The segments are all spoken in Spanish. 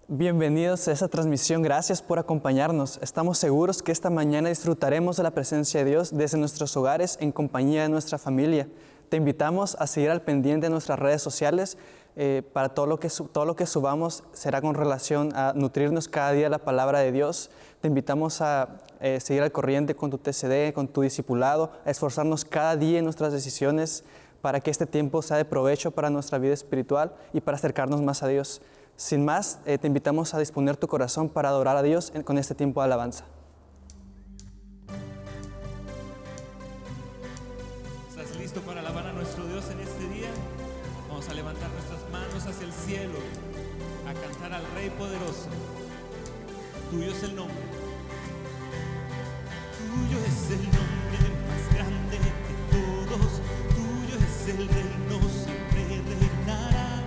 Bienvenidos a esta transmisión, gracias por acompañarnos. Estamos seguros que esta mañana disfrutaremos de la presencia de Dios desde nuestros hogares en compañía de nuestra familia. Te invitamos a seguir al pendiente de nuestras redes sociales. Para todo lo que subamos será con relación a nutrirnos cada día de la palabra de Dios. Te invitamos a seguir al corriente con tu TCD, con tu discipulado, a esforzarnos cada día en nuestras decisiones para que este tiempo sea de provecho para nuestra vida espiritual y para acercarnos más a Dios. Sin más, te invitamos a disponer tu corazón para adorar a Dios con este tiempo de alabanza. ¿Estás listo para alabar a nuestro Dios en este día? Vamos a levantar nuestras manos hacia el cielo, a cantar al Rey poderoso. Tuyo es el nombre. Tuyo es el nombre más grande de todos. Tuyo es el reino, siempre reinará.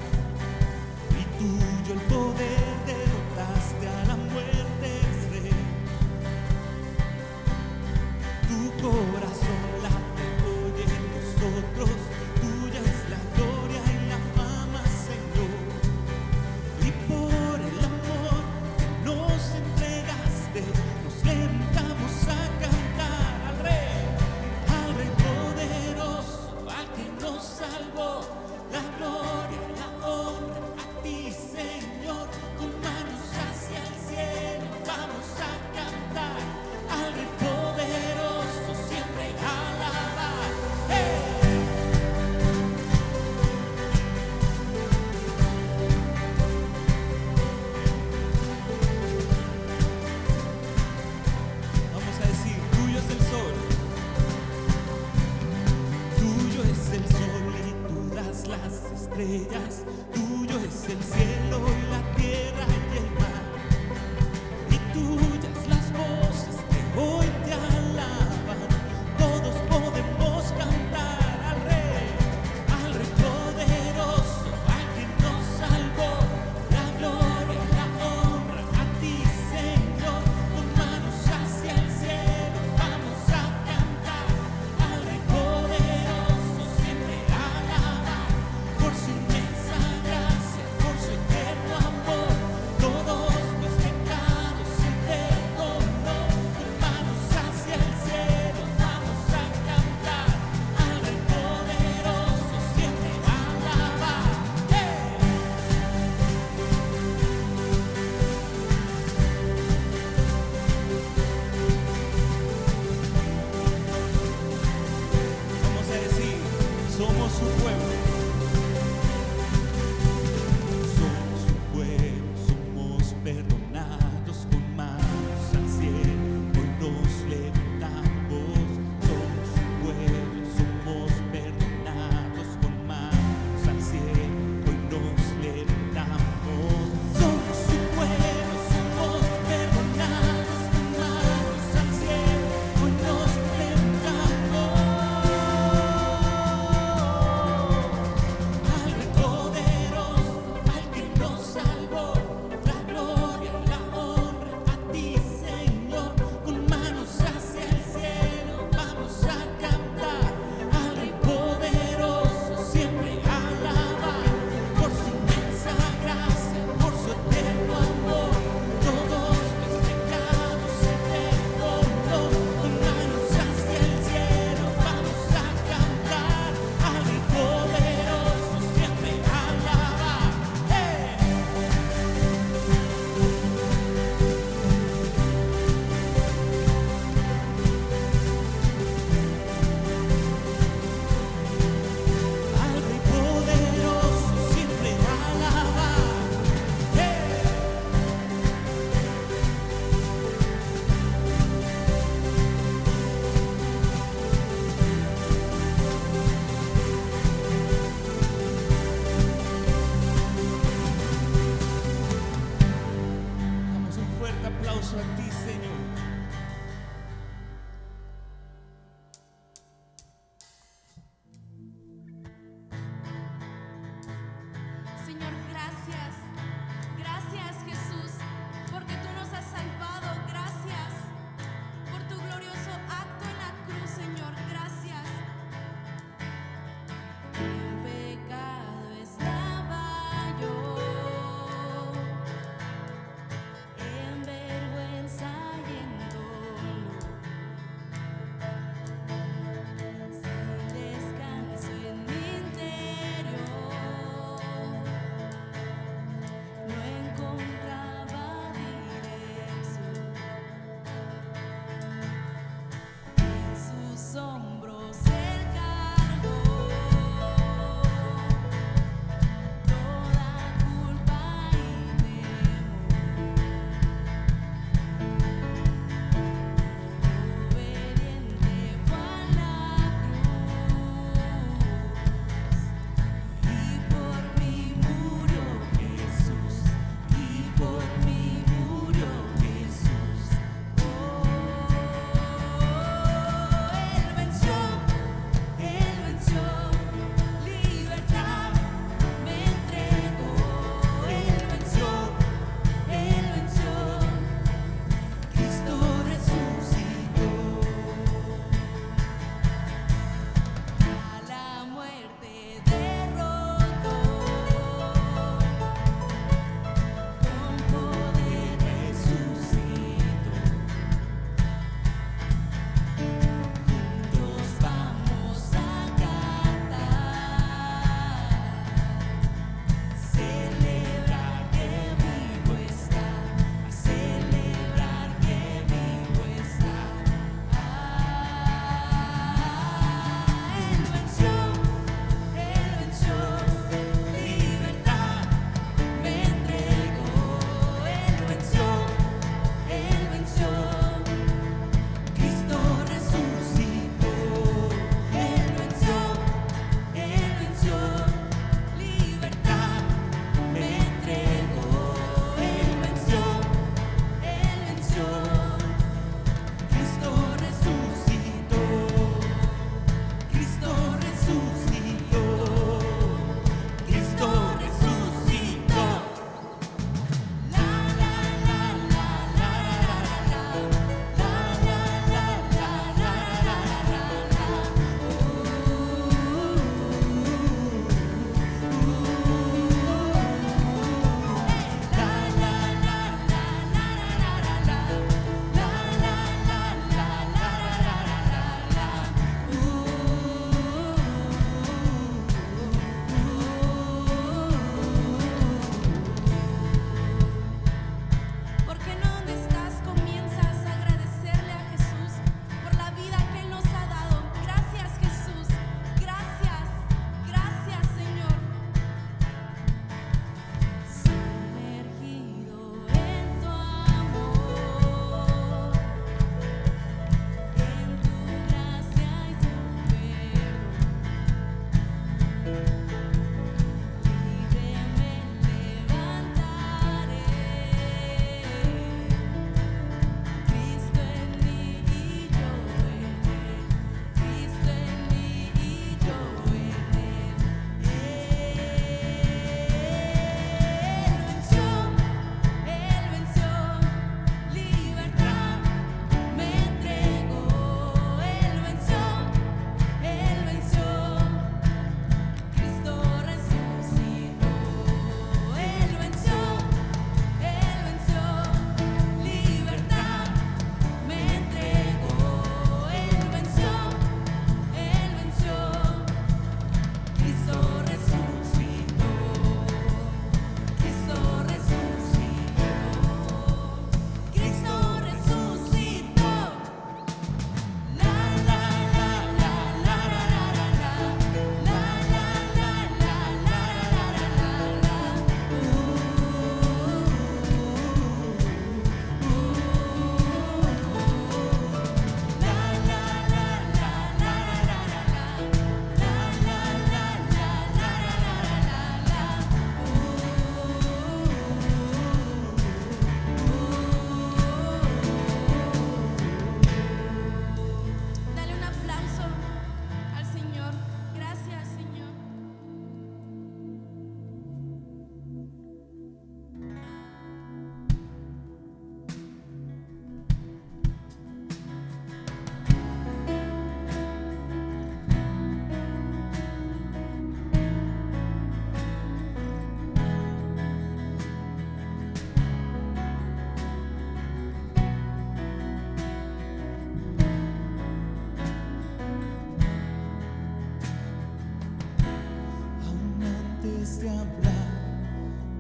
Y tuyo el poder, derrotaste a la muerte, es rey. Tu corazón late hoy en nosotros. Tuya es la gloria y la fama, Señor. Y por el amor que nos entregaste, nos levantamos a cantar al Rey. soplar,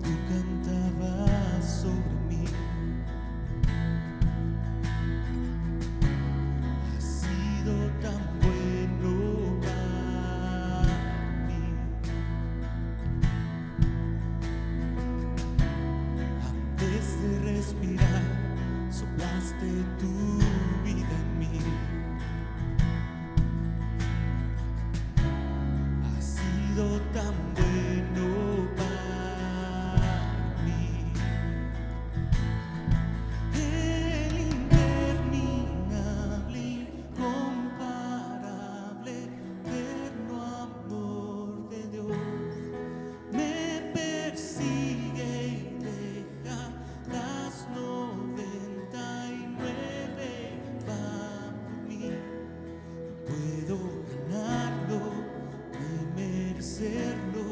tú cantabas sobre mí. Has sido tan bueno para mí. Antes de respirar, soplaste tu vida en mí. Has sido tan bueno para mí. El interminable, incomparable, eterno amor de Dios me persigue y deja las 99 van por mí. No puedo ganarlo ni merecerlo,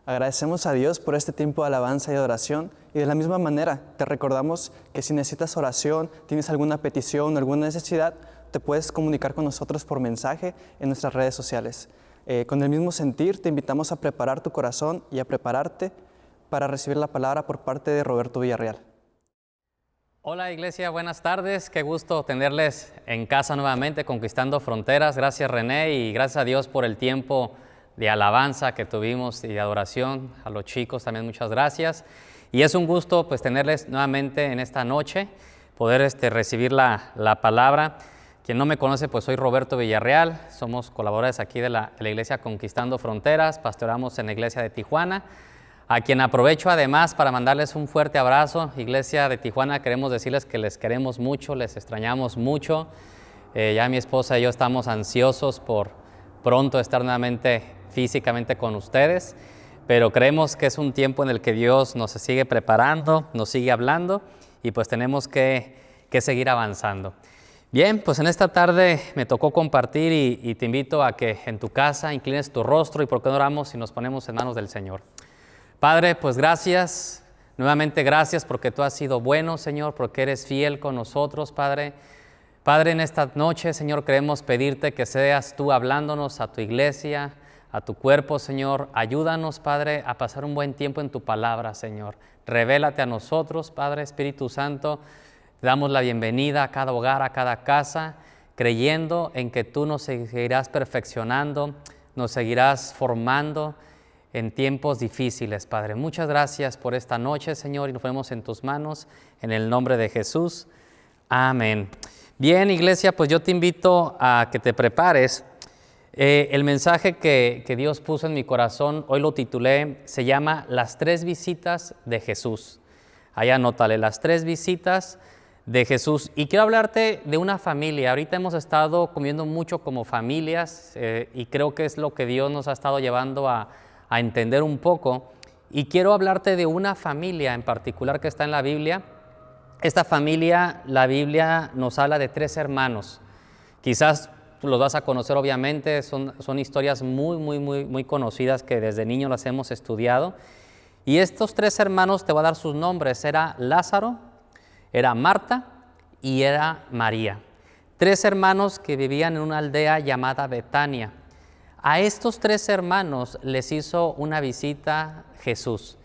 Agradecemos a Dios por este tiempo de alabanza y adoración, y de la misma manera te recordamos que si necesitas oración, tienes alguna petición, alguna necesidad, te puedes comunicar con nosotros por mensaje en nuestras redes sociales. Con el mismo sentir, te invitamos a preparar tu corazón y a prepararte para recibir la palabra por parte de Roberto Villarreal. Hola Iglesia, buenas tardes, qué gusto tenerles en casa nuevamente, Conquistando Fronteras. Gracias René y gracias a Dios por el tiempo de alabanza que tuvimos y de adoración. A los chicos también muchas gracias. Y es un gusto pues tenerles nuevamente en esta noche, poder recibir la palabra. Quien no me conoce, pues soy Roberto Villarreal, somos colaboradores aquí de la Iglesia Conquistando Fronteras, pastoramos en la Iglesia de Tijuana, a quien aprovecho además para mandarles un fuerte abrazo. Iglesia de Tijuana, queremos decirles que les queremos mucho, les extrañamos mucho. Ya mi esposa y yo estamos ansiosos por pronto estar nuevamente físicamente con ustedes, pero creemos que es un tiempo en el que Dios nos sigue preparando, nos sigue hablando y pues tenemos que seguir avanzando. Bien, pues en esta tarde me tocó compartir y te invito a que en tu casa inclines tu rostro y por qué no oramos y nos ponemos en manos del Señor. Padre, pues gracias, nuevamente gracias porque tú has sido bueno, Señor, porque eres fiel con nosotros, Padre. Padre, en esta noche, Señor, queremos pedirte que seas tú hablándonos a tu iglesia, a tu cuerpo, Señor. Ayúdanos, Padre, a pasar un buen tiempo en tu palabra, Señor. Revélate a nosotros, Padre, Espíritu Santo. Te damos la bienvenida a cada hogar, a cada casa, creyendo en que tú nos seguirás perfeccionando, nos seguirás formando en tiempos difíciles, Padre. Muchas gracias por esta noche, Señor, y nos ponemos en tus manos, en el nombre de Jesús. Amén. Bien, iglesia, pues yo te invito a que te prepares. El mensaje que Dios puso en mi corazón, hoy lo titulé, se llama Las 3 visitas de Jesús. Ahí anótale, las 3 visitas de Jesús. Y quiero hablarte de una familia. Ahorita hemos estado comiendo mucho como familias y creo que es lo que Dios nos ha estado llevando a entender un poco. Y quiero hablarte de una familia en particular que está en la Biblia. Esta familia, la Biblia nos habla de 3 hermanos. Quizás tú los vas a conocer obviamente, son historias muy conocidas que desde niños las hemos estudiado. Y estos 3 hermanos, te voy a dar sus nombres, era Lázaro, era Marta y era María. 3 hermanos que vivían en una aldea llamada Betania. A estos 3 hermanos les hizo una visita Jesús.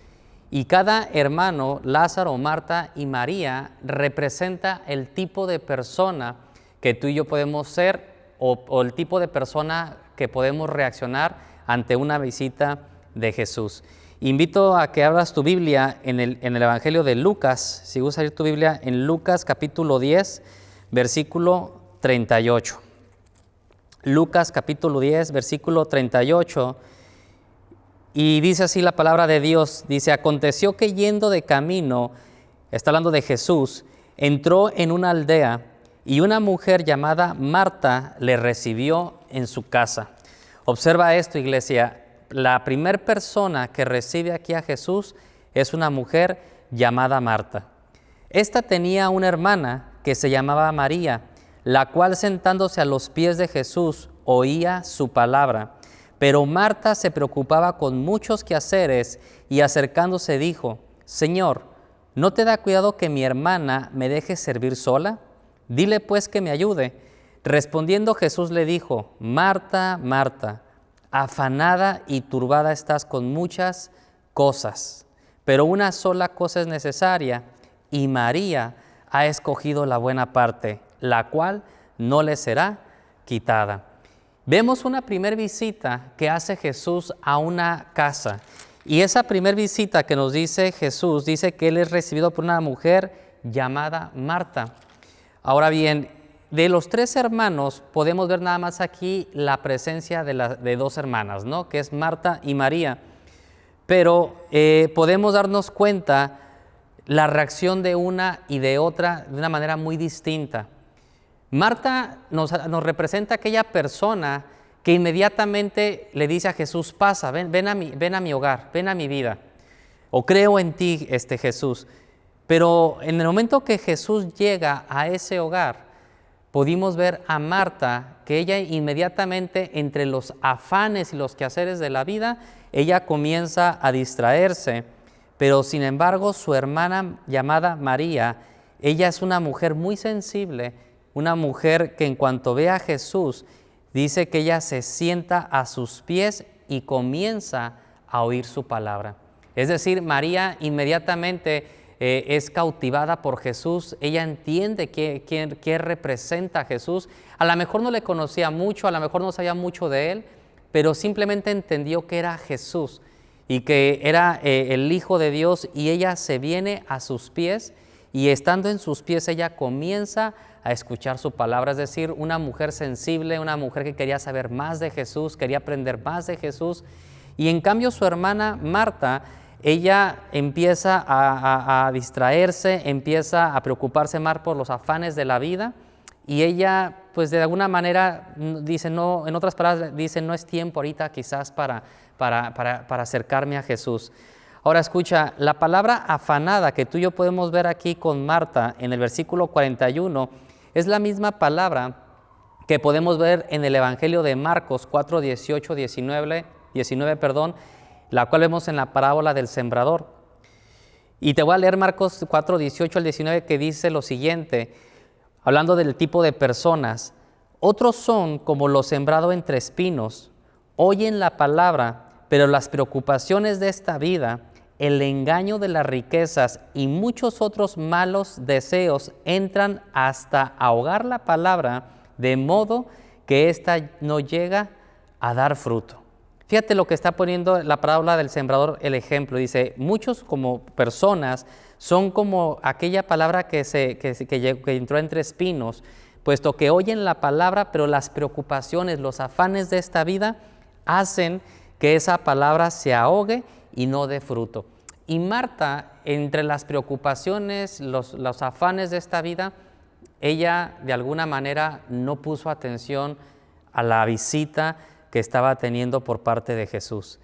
Y cada hermano, Lázaro, Marta y María, representa el tipo de persona que tú y yo podemos ser o el tipo de persona que podemos reaccionar ante una visita de Jesús. Invito a que abras tu Biblia en el Evangelio de Lucas, si gustas abrir tu Biblia, en Lucas capítulo 10, versículo 38. Lucas capítulo 10, versículo 38. Y dice así la palabra de Dios, dice, aconteció que yendo de camino, está hablando de Jesús, entró en una aldea y una mujer llamada Marta le recibió en su casa. Observa esto, iglesia, la primera persona que recibe aquí a Jesús es una mujer llamada Marta. Esta tenía una hermana que se llamaba María, la cual sentándose a los pies de Jesús oía su palabra. Pero Marta se preocupaba con muchos quehaceres y acercándose dijo, Señor, ¿no te da cuidado que mi hermana me deje servir sola? Dile pues que me ayude. Respondiendo Jesús le dijo, Marta, Marta, afanada y turbada estás con muchas cosas, pero una sola cosa es necesaria, y María ha escogido la buena parte, la cual no le será quitada. Vemos una primera visita que hace Jesús a una casa. Y esa primera visita que nos dice Jesús, dice que Él es recibido por una mujer llamada Marta. Ahora bien, de los 3 hermanos podemos ver nada más aquí la presencia de 2 hermanas, ¿no? Que es Marta y María. Pero podemos darnos cuenta la reacción de una y de otra de una manera muy distinta. Marta nos representa aquella persona que inmediatamente le dice a Jesús, pasa, ven a mi hogar, ven a mi vida, o creo en ti, Jesús. Pero en el momento que Jesús llega a ese hogar, pudimos ver a Marta, que ella inmediatamente entre los afanes y los quehaceres de la vida, ella comienza a distraerse, pero sin embargo su hermana llamada María, ella es una mujer muy sensible, una mujer que en cuanto ve a Jesús, dice que ella se sienta a sus pies y comienza a oír su palabra. Es decir, María inmediatamente es cautivada por Jesús, ella entiende qué representa a Jesús. A lo mejor no le conocía mucho, a lo mejor no sabía mucho de él, pero simplemente entendió que era Jesús y que era el Hijo de Dios, y ella se viene a sus pies, y estando en sus pies ella comienza a escuchar su palabra. Es decir, una mujer sensible, una mujer que quería saber más de Jesús, quería aprender más de Jesús. Y en cambio su hermana Marta, ella empieza a distraerse, empieza a preocuparse más por los afanes de la vida, y ella pues de alguna manera dice, no, en otras palabras dice, no es tiempo ahorita quizás para acercarme a Jesús. Ahora escucha, la palabra afanada que tú y yo podemos ver aquí con Marta en el versículo 41 es la misma palabra que podemos ver en el Evangelio de Marcos 4, 18, 19, la cual vemos en la parábola del sembrador. Y te voy a leer Marcos 4, 18 al 19, que dice lo siguiente, hablando del tipo de personas: otros son como lo sembrado entre espinos, oyen la palabra, pero las preocupaciones de esta vida, el engaño de las riquezas y muchos otros malos deseos entran hasta ahogar la palabra, de modo que ésta no llega a dar fruto. Fíjate lo que está poniendo la parábola del sembrador, el ejemplo. Dice, muchos como personas son como aquella palabra que entró entre espinos, puesto que oyen la palabra, pero las preocupaciones, los afanes de esta vida hacen que esa palabra se ahogue y no dé fruto. Y Marta, entre las preocupaciones, los afanes de esta vida, ella de alguna manera no puso atención a la visita que estaba teniendo por parte de Jesús.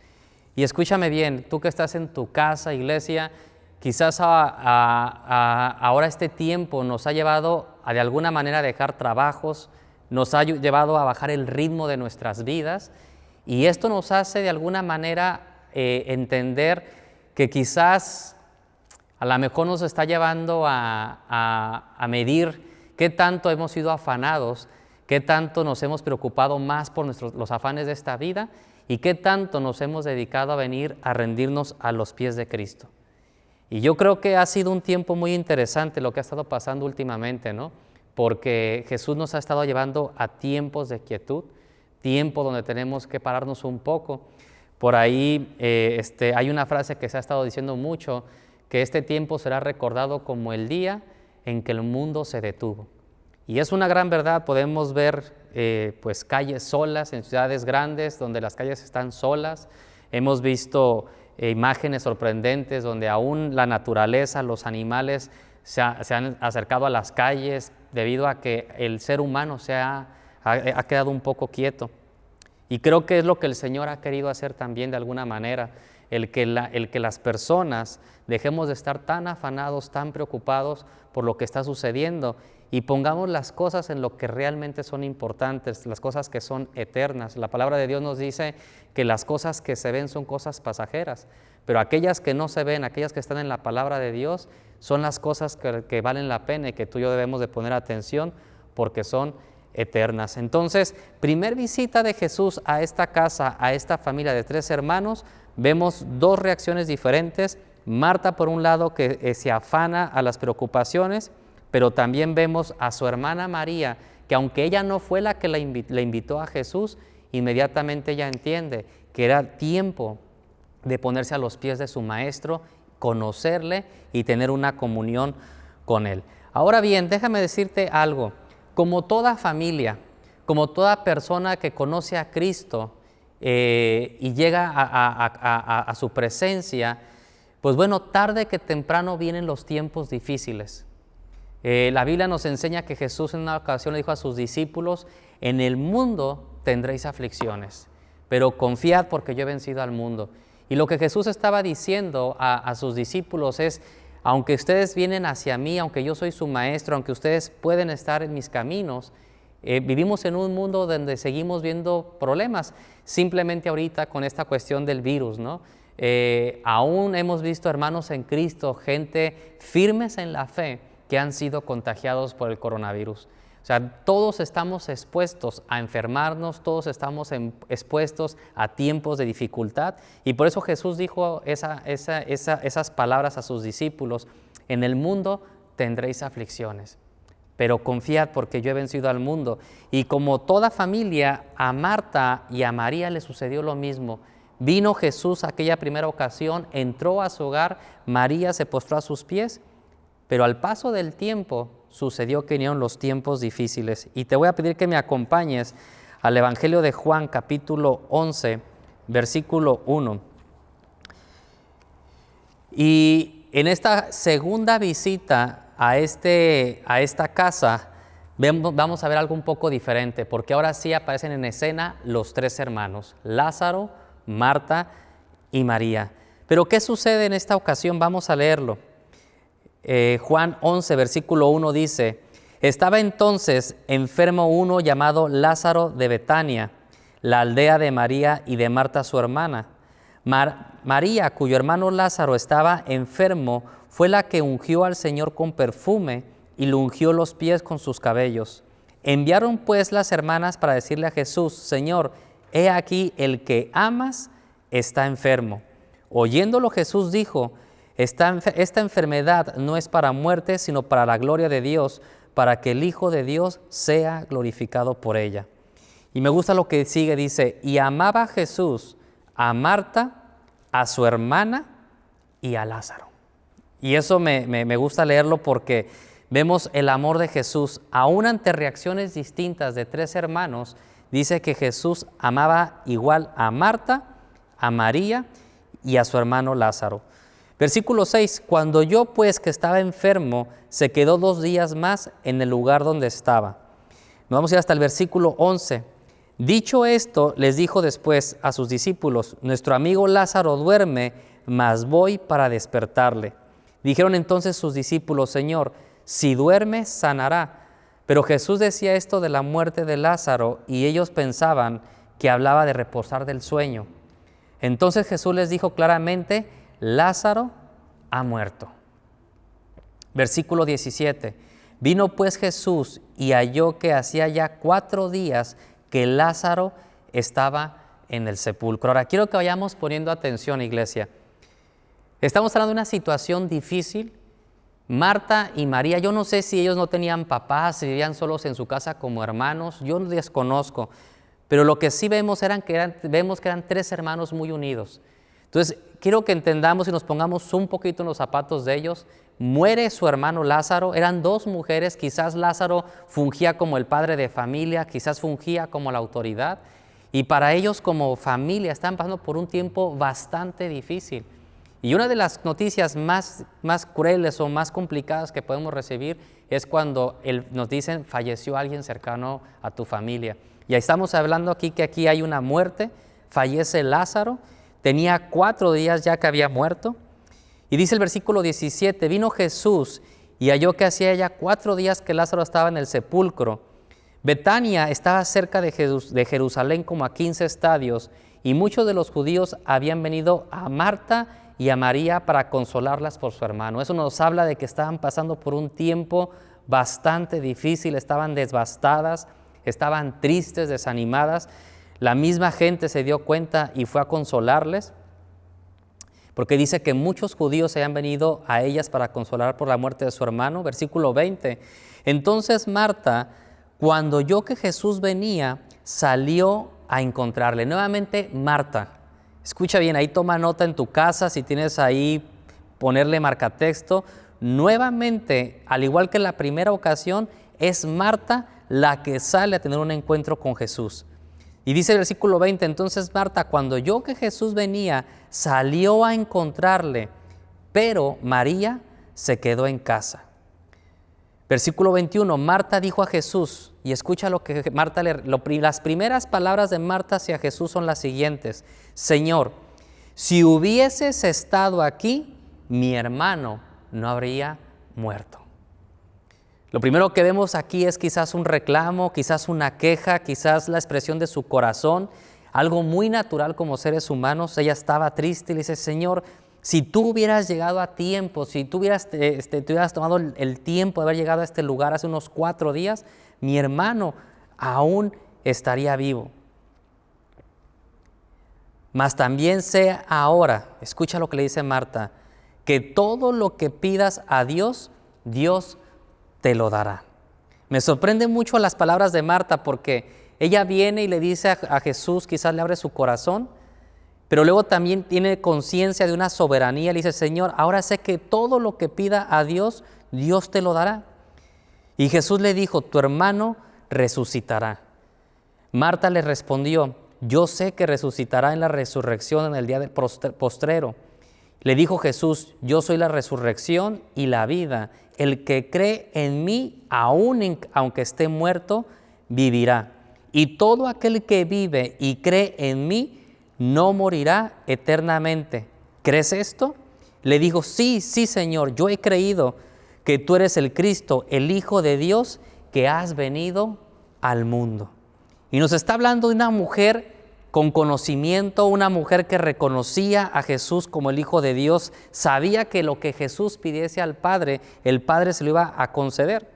Y escúchame bien, tú que estás en tu casa, iglesia, quizás ahora este tiempo nos ha llevado a de alguna manera dejar trabajos, nos ha llevado a bajar el ritmo de nuestras vidas, y esto nos hace de alguna manera entender que quizás a lo mejor nos está llevando a medir qué tanto hemos sido afanados, qué tanto nos hemos preocupado más por los afanes de esta vida, y qué tanto nos hemos dedicado a venir a rendirnos a los pies de Cristo. Y yo creo que ha sido un tiempo muy interesante lo que ha estado pasando últimamente, ¿no? Porque Jesús nos ha estado llevando a tiempos de quietud, tiempo donde tenemos que pararnos un poco. Por ahí hay una frase que se ha estado diciendo mucho, que este tiempo será recordado como el día en que el mundo se detuvo. Y es una gran verdad. Podemos ver pues calles solas en ciudades grandes donde las calles están solas. Hemos visto imágenes sorprendentes donde aún la naturaleza, los animales se han acercado a las calles debido a que el ser humano ha quedado un poco quieto. Y creo que es lo que el Señor ha querido hacer también de alguna manera, el que las personas dejemos de estar tan afanados, tan preocupados por lo que está sucediendo, y pongamos las cosas en lo que realmente son importantes, las cosas que son eternas. La palabra de Dios nos dice que las cosas que se ven son cosas pasajeras, pero aquellas que no se ven, aquellas que están en la palabra de Dios, son las cosas que valen la pena y que tú y yo debemos de poner atención porque son eternas. Entonces, primer visita de Jesús a esta casa, a esta familia de 3 hermanos, vemos 2 reacciones diferentes. Marta, por un lado, que se afana a las preocupaciones, pero también vemos a su hermana María, que aunque ella no fue la que la invitó a Jesús, inmediatamente ella entiende que era tiempo de ponerse a los pies de su maestro, conocerle y tener una comunión con él. Ahora bien, déjame decirte algo. Como toda familia, como toda persona que conoce a Cristo y llega a su presencia, pues bueno, tarde que temprano vienen los tiempos difíciles. La Biblia nos enseña que Jesús en una ocasión le dijo a sus discípulos, en el mundo tendréis aflicciones, pero confiad porque yo he vencido al mundo. Y lo que Jesús estaba diciendo a sus discípulos es, aunque ustedes vienen hacia mí, aunque yo soy su maestro, aunque ustedes pueden estar en mis caminos, vivimos en un mundo donde seguimos viendo problemas. Simplemente ahorita con esta cuestión del virus, ¿no? Aún hemos visto hermanos en Cristo, gente firmes en la fe, que han sido contagiados por el coronavirus. O sea, todos estamos expuestos a enfermarnos, todos estamos expuestos a tiempos de dificultad, y por eso Jesús dijo esas palabras a sus discípulos: en el mundo tendréis aflicciones, pero confiad porque yo he vencido al mundo. Y como toda familia, a Marta y a María le sucedió lo mismo. Vino Jesús aquella primera ocasión, entró a su hogar, María se postró a sus pies, pero al paso del tiempo sucedió que vinieron los tiempos difíciles. Y te voy a pedir que me acompañes al Evangelio de Juan, capítulo 11, versículo 1. Y en esta segunda visita a esta casa, vamos a ver algo un poco diferente, porque ahora sí aparecen en escena los tres hermanos, Lázaro, Marta y María. Pero ¿qué sucede en esta ocasión? Vamos a leerlo. Juan 11, versículo 1 dice: estaba entonces enfermo uno llamado Lázaro de Betania, la aldea de María y de Marta su hermana. María, cuyo hermano Lázaro estaba enfermo, fue la que ungió al Señor con perfume y le ungió los pies con sus cabellos. Enviaron pues las hermanas para decirle a Jesús: Señor, he aquí el que amas está enfermo. Oyéndolo Jesús dijo: esta enfermedad no es para muerte, sino para la gloria de Dios, para que el Hijo de Dios sea glorificado por ella. Y me gusta lo que sigue, dice: y amaba Jesús a Marta, a su hermana y a Lázaro. Y eso me gusta leerlo porque vemos el amor de Jesús. Aún ante reacciones distintas de tres hermanos, dice que Jesús amaba igual a Marta, a María y a su hermano Lázaro. Versículo 6, cuando oyó pues que estaba enfermo, se quedó 2 días más en el lugar donde estaba. Nos vamos a ir hasta el versículo 11. Dicho esto, les dijo después a sus discípulos: nuestro amigo Lázaro duerme, mas voy para despertarle. Dijeron entonces sus discípulos: Señor, si duerme, sanará. Pero Jesús decía esto de la muerte de Lázaro, y ellos pensaban que hablaba de reposar del sueño. Entonces Jesús les dijo claramente: Lázaro ha muerto. Versículo 17. Vino pues Jesús y halló que hacía ya 4 días que Lázaro estaba en el sepulcro. Ahora quiero que vayamos poniendo atención, iglesia. Estamos hablando de una situación difícil. Marta y María, yo no sé si ellos no tenían papás, si vivían solos en su casa como hermanos, yo desconozco, pero lo que sí vemos que eran 3 hermanos muy unidos. Entonces, quiero que entendamos y nos pongamos un poquito en los zapatos de ellos. Muere su hermano Lázaro, eran 2 mujeres, quizás Lázaro fungía como el padre de familia, quizás fungía como la autoridad, y para ellos como familia están pasando por un tiempo bastante difícil. Y una de las noticias más crueles o más complicadas que podemos recibir es cuando nos dicen: falleció alguien cercano a tu familia. Y estamos hablando aquí que aquí hay una muerte, fallece Lázaro, tenía 4 días ya que había muerto. Y dice el versículo 17, vino Jesús y halló que hacía ya 4 días que Lázaro estaba en el sepulcro. Betania estaba cerca de Jerusalén como a 15 estadios, y muchos de los judíos habían venido a Marta y a María para consolarlas por su hermano. Eso nos habla de que estaban pasando por un tiempo bastante difícil, estaban devastadas, estaban tristes, desanimadas. La misma gente se dio cuenta y fue a consolarles, porque dice que muchos judíos se habían venido a ellas para consolar por la muerte de su hermano. Versículo 20. Entonces Marta, cuando oyó que Jesús venía, salió a encontrarle. Nuevamente Marta. Escucha bien, ahí toma nota en tu casa, si tienes ahí ponerle marcatexto. Nuevamente, al igual que en la primera ocasión, es Marta la que sale a tener un encuentro con Jesús. Y dice el versículo 20, entonces Marta, cuando oyó que Jesús venía, salió a encontrarle, pero María se quedó en casa. Versículo 21, Marta dijo a Jesús, y escucha lo que Marta las primeras palabras de Marta hacia Jesús son las siguientes: Señor, si hubieses estado aquí, mi hermano no habría muerto. Lo primero que vemos aquí es quizás un reclamo, quizás una queja, quizás la expresión de su corazón, algo muy natural como seres humanos. Ella estaba triste y le dice, Señor, si tú hubieras llegado a tiempo, si tú hubieras, te hubieras tomado el tiempo de haber llegado a este lugar hace unos 4 días, mi hermano aún estaría vivo. Mas también sé ahora, escucha lo que le dice Marta, que todo lo que pidas a Dios, Dios te lo dará. Me sorprende mucho las palabras de Marta porque ella viene y le dice a Jesús, quizás le abre su corazón, pero luego también tiene conciencia de una soberanía. Le dice, Señor, ahora sé que todo lo que pida a Dios, Dios te lo dará. Y Jesús le dijo, tu hermano resucitará. Marta le respondió, yo sé que resucitará en la resurrección en el día del postrero. Le dijo Jesús, yo soy la resurrección y la vida. El que cree en mí, aunque esté muerto, vivirá. Y todo aquel que vive y cree en mí, no morirá eternamente. ¿Crees esto? Le dijo, sí, Señor, yo he creído que tú eres el Cristo, el Hijo de Dios, que has venido al mundo. Y nos está hablando de una mujer con conocimiento, una mujer que reconocía a Jesús como el Hijo de Dios, sabía que lo que Jesús pidiese al Padre, el Padre se lo iba a conceder.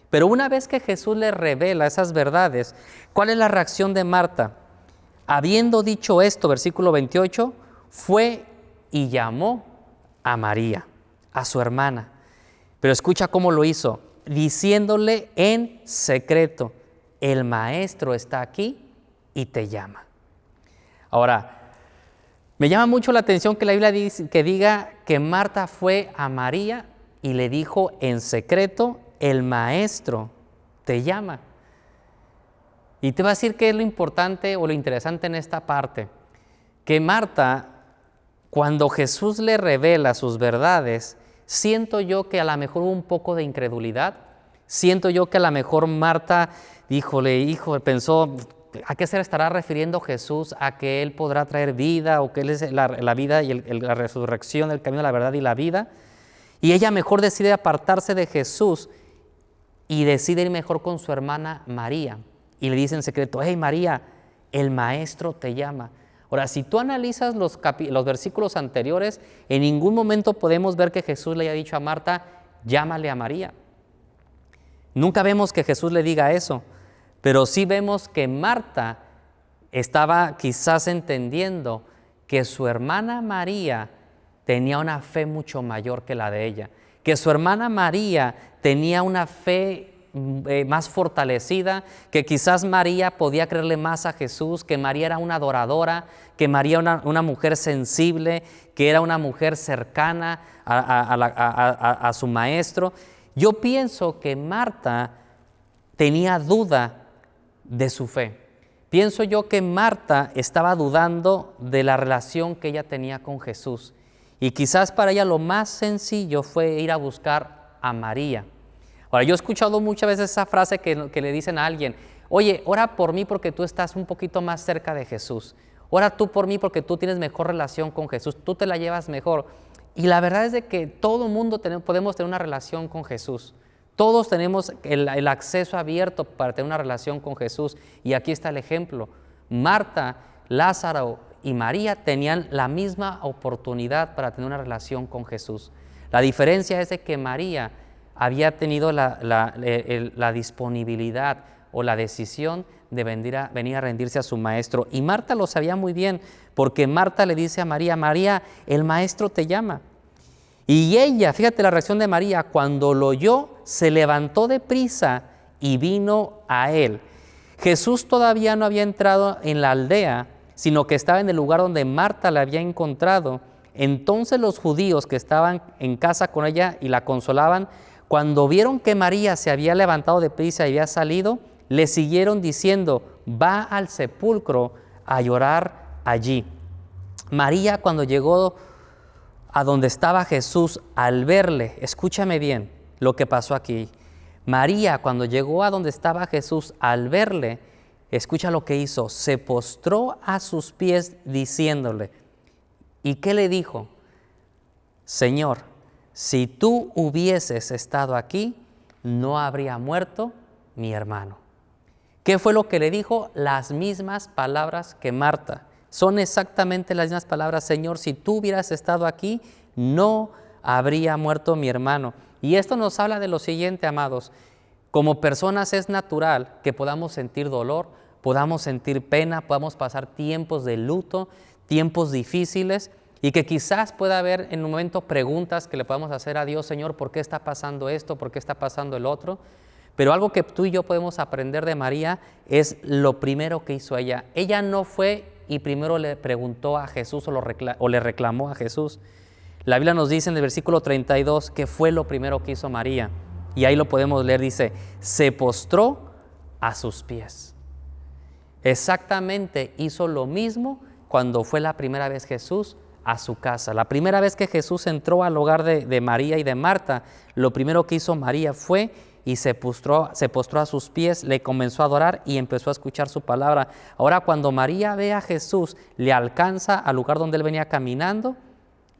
Pero una vez que Jesús le revela esas verdades, ¿cuál es la reacción de Marta? Habiendo dicho esto, versículo 28, fue y llamó a María, a su hermana. Pero escucha cómo lo hizo, diciéndole en secreto, el Maestro está aquí y te llama. Ahora, me llama mucho la atención que la Biblia diga que Marta fue a María y le dijo en secreto, el Maestro te llama. Y te va a decir qué es lo importante o lo interesante en esta parte, que Marta, cuando Jesús le revela sus verdades, siento yo que a lo mejor hubo un poco de incredulidad, siento yo que a lo mejor Marta, pensó, ¿a qué se estará refiriendo Jesús? ¿A que Él podrá traer vida o que Él es la vida y la resurrección, el camino, la verdad y la vida? Y ella mejor decide apartarse de Jesús y decide ir mejor con su hermana María. Y le dice en secreto, hey María, el Maestro te llama. Ahora, si tú analizas los versículos anteriores, en ningún momento podemos ver que Jesús le haya dicho a Marta, llámale a María. Nunca vemos que Jesús le diga eso, pero sí vemos que Marta estaba quizás entendiendo que su hermana María tenía una fe mucho mayor que la de ella, que su hermana María tenía una fe más fortalecida, que quizás María podía creerle más a Jesús, que María era una adoradora, que María era una mujer sensible, que era una mujer cercana a su maestro. Yo pienso que Marta tenía duda de su fe. Pienso yo que Marta estaba dudando de la relación que ella tenía con Jesús. Y quizás para ella lo más sencillo fue ir a buscar a María. Ahora, yo he escuchado muchas veces esa frase que le dicen a alguien, oye, ora por mí porque tú estás un poquito más cerca de Jesús. Ora tú por mí porque tú tienes mejor relación con Jesús, tú te la llevas mejor. Y la verdad es de que todo mundo podemos tener una relación con Jesús. Todos tenemos el acceso abierto para tener una relación con Jesús. Y aquí está el ejemplo. Marta, Lázaro y María tenían la misma oportunidad para tener una relación con Jesús. La diferencia es de que María había tenido la disponibilidad o la decisión de venir a rendirse a su maestro. Y Marta lo sabía muy bien, porque Marta le dice a María, María, el Maestro te llama. Y ella, fíjate la reacción de María, cuando lo oyó, se levantó deprisa y vino a él. Jesús todavía no había entrado en la aldea, sino que estaba en el lugar donde Marta la había encontrado. Entonces los judíos que estaban en casa con ella y la consolaban, cuando vieron que María se había levantado deprisa y había salido, le siguieron diciendo, va al sepulcro a llorar allí. María, cuando llegó a donde estaba Jesús, al verle, escúchame bien lo que pasó aquí. María, cuando llegó a donde estaba Jesús, al verle, escucha lo que hizo, se postró a sus pies diciéndole, ¿y qué le dijo? Señor, si tú hubieses estado aquí, no habría muerto mi hermano. ¿Qué fue lo que le dijo? Las mismas palabras que Marta. Son exactamente las mismas palabras. Señor, si tú hubieras estado aquí, no habría muerto mi hermano. Y esto nos habla de lo siguiente, amados. Como personas es natural que podamos sentir dolor, podamos sentir pena, podamos pasar tiempos de luto, tiempos difíciles, y que quizás pueda haber en un momento preguntas que le podamos hacer a Dios: Señor, ¿por qué está pasando esto? ¿Por qué está pasando el otro? Pero algo que tú y yo podemos aprender de María es lo primero que hizo ella. Ella no fue y primero le preguntó a Jesús o le reclamó a Jesús. La Biblia nos dice en el versículo 32 que fue lo primero que hizo María. Y ahí lo podemos leer, dice, se postró a sus pies. Exactamente hizo lo mismo cuando fue la primera vez Jesús a su casa. La primera vez que Jesús entró al hogar de María y de Marta, lo primero que hizo María fue y se postró a sus pies, le comenzó a adorar y empezó a escuchar su palabra. Ahora, cuando María ve a Jesús, le alcanza al lugar donde él venía caminando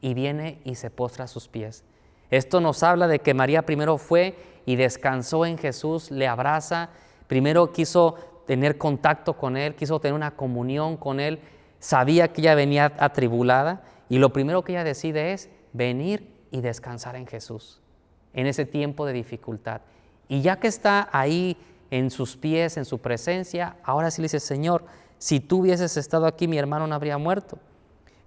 y viene y se postra a sus pies. Esto nos habla de que María primero fue y descansó en Jesús, le abraza, primero quiso tener contacto con él, quiso tener una comunión con él, sabía que ella venía atribulada y lo primero que ella decide es venir y descansar en Jesús, en ese tiempo de dificultad. Y ya que está ahí en sus pies, en su presencia, ahora sí le dice, Señor, si tú hubieses estado aquí, mi hermano no habría muerto.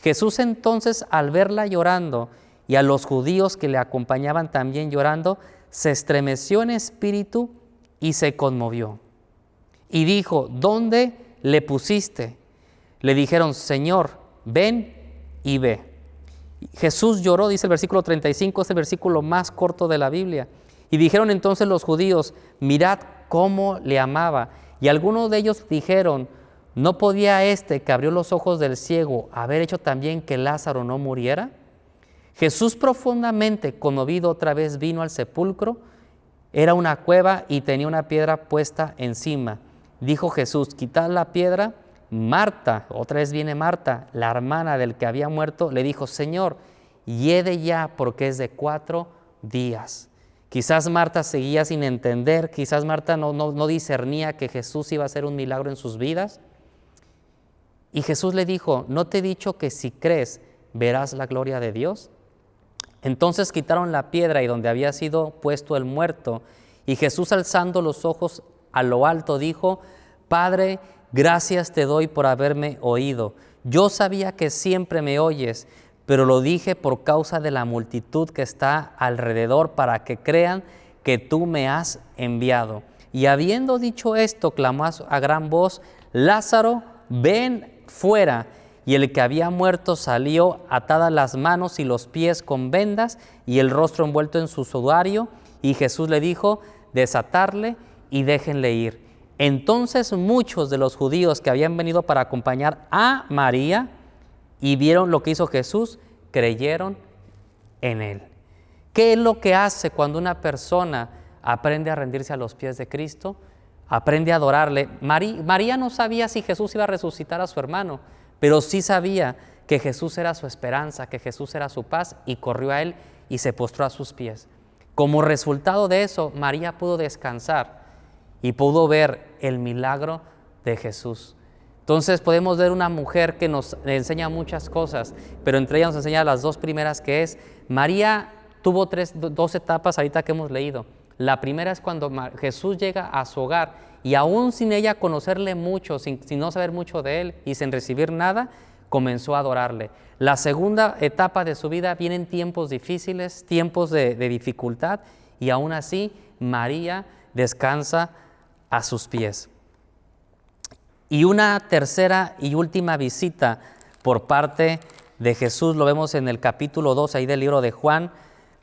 Jesús entonces, al verla llorando y a los judíos que le acompañaban también llorando, se estremeció en espíritu y se conmovió. Y dijo, ¿dónde le pusiste? Le dijeron, Señor, ven y ve. Jesús lloró, dice el versículo 35, es el versículo más corto de la Biblia. Y dijeron entonces los judíos, mirad cómo le amaba. Y algunos de ellos dijeron, ¿no podía este que abrió los ojos del ciego haber hecho también que Lázaro no muriera? Jesús, profundamente conmovido, otra vez vino al sepulcro. Era una cueva y tenía una piedra puesta encima. Dijo Jesús, quitad la piedra. Marta, otra vez viene Marta, la hermana del que había muerto, le dijo, Señor, hiede ya, porque es de 4 días. Quizás Marta seguía sin entender, quizás Marta no discernía que Jesús iba a hacer un milagro en sus vidas. Y Jesús le dijo, ¿no te he dicho que si crees verás la gloria de Dios? Entonces quitaron la piedra y donde había sido puesto el muerto, y Jesús, alzando los ojos a lo alto, dijo, Padre, gracias te doy por haberme oído. Yo sabía que siempre me oyes, pero lo dije por causa de la multitud que está alrededor, para que crean que tú me has enviado. Y habiendo dicho esto, clamó a gran voz, Lázaro, ven fuera. Y el que había muerto salió, atadas las manos y los pies con vendas y el rostro envuelto en su sudario. Y Jesús le dijo, desatarle y déjenle ir. Entonces muchos de los judíos que habían venido para acompañar a María y vieron lo que hizo Jesús, creyeron en él. ¿Qué es lo que hace cuando una persona aprende a rendirse a los pies de Cristo? Aprende a adorarle. María no sabía si Jesús iba a resucitar a su hermano, pero sí sabía que Jesús era su esperanza, que Jesús era su paz, y corrió a él y se postró a sus pies. Como resultado de eso, María pudo descansar y pudo ver el milagro de Jesús. Entonces podemos ver una mujer que nos enseña muchas cosas, pero entre ellas nos enseña las 2 primeras, que es, María tuvo 2 etapas ahorita que hemos leído. La primera es cuando Jesús llega a su hogar y aún sin ella conocerle mucho, sin no saber mucho de él y sin recibir nada, comenzó a adorarle. La segunda etapa de su vida vienen tiempos difíciles, tiempos de dificultad, y aún así María descansa a sus pies. Y una tercera y última visita por parte de Jesús, lo vemos en el capítulo 2 ahí del libro de Juan,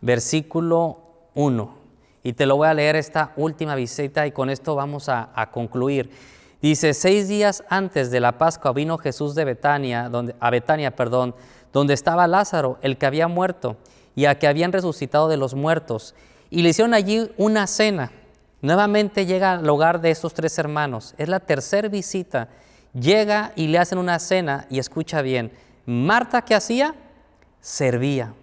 versículo 1. Y te lo voy a leer esta última visita y con esto vamos a concluir. Dice, 6 días antes de la Pascua vino Jesús a Betania, donde estaba Lázaro, el que había muerto, y a que habían resucitado de los muertos. Y le hicieron allí una cena. Nuevamente llega al hogar de estos 3 hermanos. Es la tercera visita. Llega y le hacen una cena, y escucha bien. Marta, ¿qué hacía? Servía.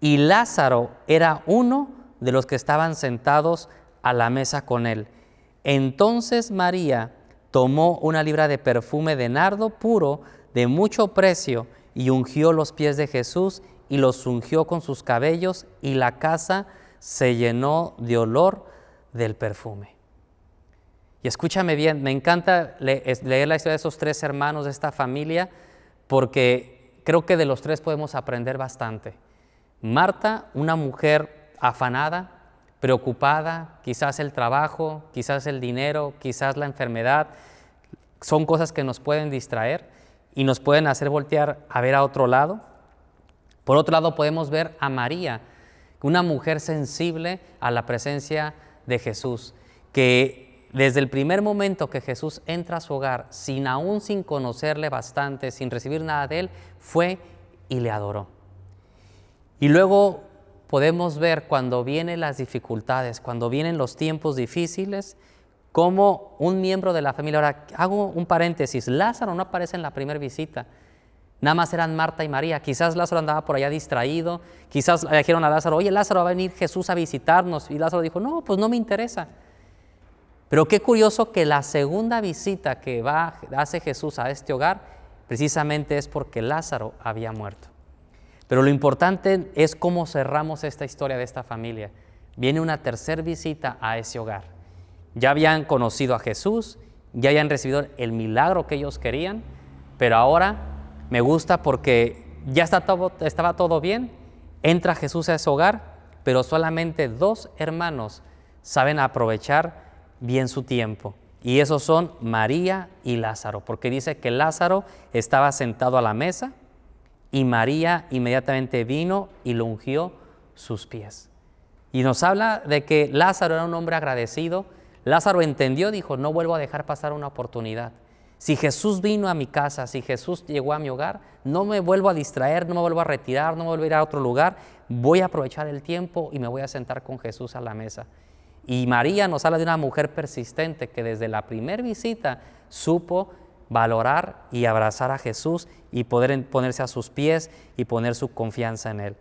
y Lázaro era uno de los que estaban sentados a la mesa con él. Entonces María tomó una libra de perfume de nardo puro de mucho precio y ungió los pies de Jesús y los ungió con sus cabellos, y la casa se llenó de olor del perfume. Y escúchame bien, me encanta leer la historia de esos tres hermanos de esta familia, porque creo que de los tres podemos aprender bastante. Marta, una mujer afanada, preocupada, quizás el trabajo, quizás el dinero, quizás la enfermedad, son cosas que nos pueden distraer y nos pueden hacer voltear a ver a otro lado. Por otro lado, podemos ver a María, una mujer sensible a la presencia de Jesús, que desde el primer momento que Jesús entra a su hogar, sin conocerle bastante, sin recibir nada de él, fue y le adoró. Y luego podemos ver cuando vienen las dificultades, cuando vienen los tiempos difíciles, como un miembro de la familia. Ahora, hago un paréntesis, Lázaro no aparece en la primera visita, nada más eran Marta y María. Quizás Lázaro andaba por allá distraído, quizás le dijeron a Lázaro, oye, Lázaro, va a venir Jesús a visitarnos, y Lázaro dijo, no, pues no me interesa. Pero qué curioso que la segunda visita que hace Jesús a este hogar, precisamente es porque Lázaro había muerto. Pero lo importante es cómo cerramos esta historia de esta familia. Viene una tercera visita a ese hogar. Ya habían conocido a Jesús, ya habían recibido el milagro que ellos querían, pero ahora me gusta porque ya estaba todo bien, entra Jesús a ese hogar, pero solamente dos hermanos saben aprovechar bien su tiempo, y esos son María y Lázaro, porque dice que Lázaro estaba sentado a la mesa y María inmediatamente vino y le ungió sus pies. Y nos habla de que Lázaro era un hombre agradecido. Lázaro entendió, dijo, no vuelvo a dejar pasar una oportunidad. Si Jesús vino a mi casa, si Jesús llegó a mi hogar, no me vuelvo a distraer, no me vuelvo a retirar, no me vuelvo a ir a otro lugar, voy a aprovechar el tiempo y me voy a sentar con Jesús a la mesa. Y María nos habla de una mujer persistente que desde la primera visita supo valorar y abrazar a Jesús y poder ponerse a sus pies y poner su confianza en Él.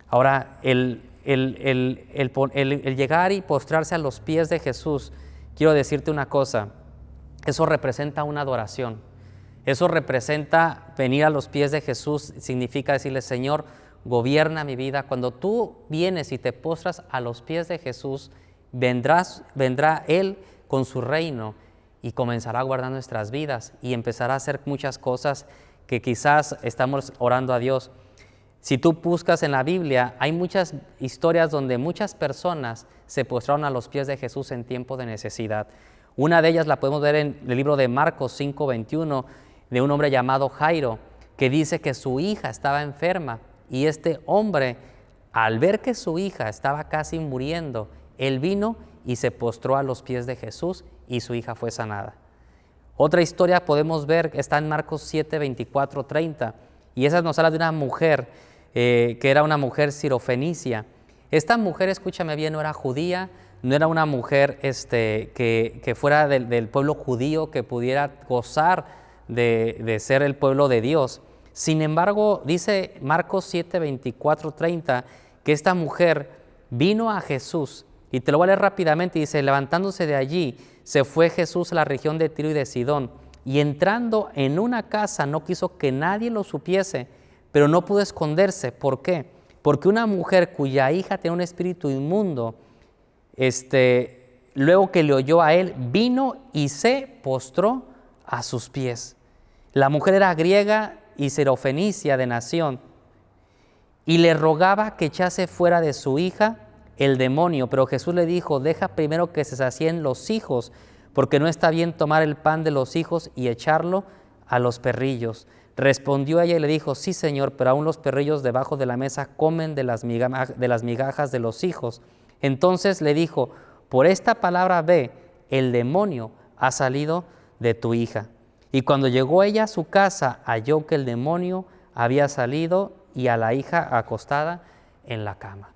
Ahora, el llegar y postrarse a los pies de Jesús, quiero decirte una cosa, eso representa una adoración. Eso representa venir a los pies de Jesús, significa decirle, Señor, gobierna mi vida. Cuando tú vienes y te postras a los pies de Jesús, vendrá Él con su reino y comenzará a guardar nuestras vidas y empezará a hacer muchas cosas que quizás estamos orando a Dios. Si tú buscas en la Biblia, hay muchas historias donde muchas personas se postraron a los pies de Jesús en tiempo de necesidad. Una de ellas la podemos ver en el libro de Marcos 5:21, de un hombre llamado Jairo, que dice que su hija estaba enferma, y este hombre, al ver que su hija estaba casi muriendo, él vino y se postró a los pies de Jesús y su hija fue sanada. Otra historia podemos ver, está en Marcos 7:24-30, y esa nos habla de una mujer que era una mujer sirofenicia. Esta mujer, escúchame bien, no era judía, no era una mujer que fuera del pueblo judío, que pudiera gozar de ser el pueblo de Dios. Sin embargo, dice Marcos 7:24-30, que esta mujer vino a Jesús, y te lo voy a leer rápidamente, dice, levantándose de allí, se fue Jesús a la región de Tiro y de Sidón, y entrando en una casa no quiso que nadie lo supiese, pero no pudo esconderse. ¿Por qué? Porque una mujer cuya hija tenía un espíritu inmundo, luego que le oyó a él, vino y se postró a sus pies. La mujer era griega y sirofenicia de nación, y le rogaba que echase fuera de su hija el demonio, pero Jesús le dijo, deja primero que se sacien los hijos, porque no está bien tomar el pan de los hijos y echarlo a los perrillos. Respondió ella y le dijo, sí, Señor, pero aún los perrillos debajo de la mesa comen de las migajas de los hijos. Entonces le dijo, por esta palabra ve, el demonio ha salido de tu hija. Y cuando llegó ella a su casa, halló que el demonio había salido y a la hija acostada en la cama.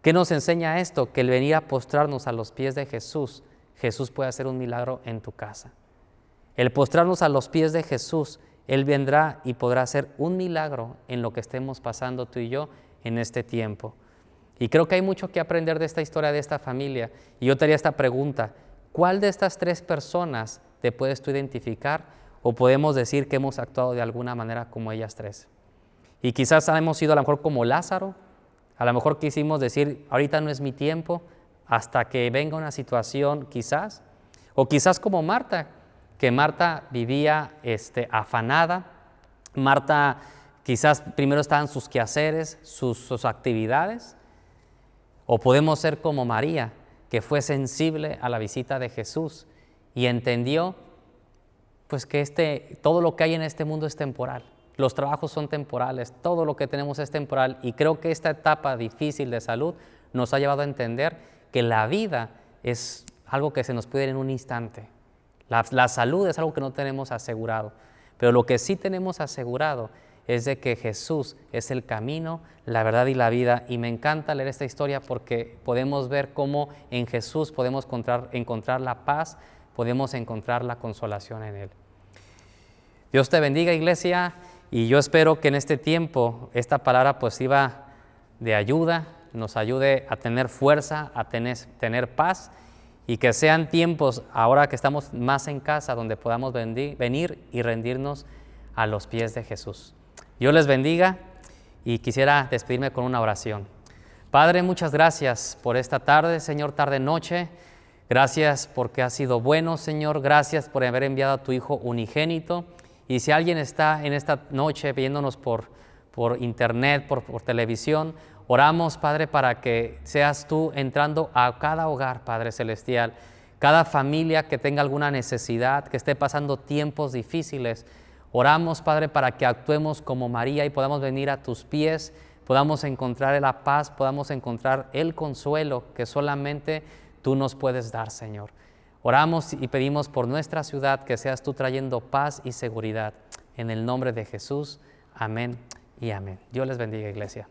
¿Qué nos enseña esto? Que el venir a postrarnos a los pies de Jesús, Jesús puede hacer un milagro en tu casa. El postrarnos a los pies de Jesús, Él vendrá y podrá hacer un milagro en lo que estemos pasando tú y yo en este tiempo. Y creo que hay mucho que aprender de esta historia, de esta familia. Y yo te haría esta pregunta: ¿cuál de estas 3 personas te puedes tú identificar o podemos decir que hemos actuado de alguna manera como ellas 3? Y quizás hemos sido a lo mejor como Lázaro, a lo mejor quisimos decir, ahorita no es mi tiempo, hasta que venga una situación quizás, o quizás como Marta, que Marta vivía afanada. Marta quizás primero estaban sus quehaceres, sus actividades, o podemos ser como María, que fue sensible a la visita de Jesús y entendió pues que todo lo que hay en este mundo es temporal. Los trabajos son temporales, todo lo que tenemos es temporal, y creo que esta etapa difícil de salud nos ha llevado a entender que la vida es algo que se nos puede ir en un instante. La salud es algo que no tenemos asegurado, pero lo que sí tenemos asegurado es de que Jesús es el camino, la verdad y la vida. Y me encanta leer esta historia porque podemos ver cómo en Jesús podemos encontrar la paz, podemos encontrar la consolación en Él. Dios te bendiga, iglesia, y yo espero que en este tiempo esta palabra pues sirva de ayuda, nos ayude a tener fuerza, a tener paz, y que sean tiempos, ahora que estamos más en casa, donde podamos venir y rendirnos a los pies de Jesús. Dios les bendiga, y quisiera despedirme con una oración. Padre, muchas gracias por esta tarde, Señor, tarde-noche. Gracias porque has sido bueno, Señor. Gracias por haber enviado a tu Hijo unigénito. Y si alguien está en esta noche viéndonos por internet, por televisión, oramos, Padre, para que seas tú entrando a cada hogar, Padre Celestial, cada familia que tenga alguna necesidad, que esté pasando tiempos difíciles. Oramos, Padre, para que actuemos como María y podamos venir a tus pies, podamos encontrar la paz, podamos encontrar el consuelo que solamente tú nos puedes dar, Señor. Oramos y pedimos por nuestra ciudad que seas tú trayendo paz y seguridad. En el nombre de Jesús, amén y amén. Dios les bendiga, iglesia.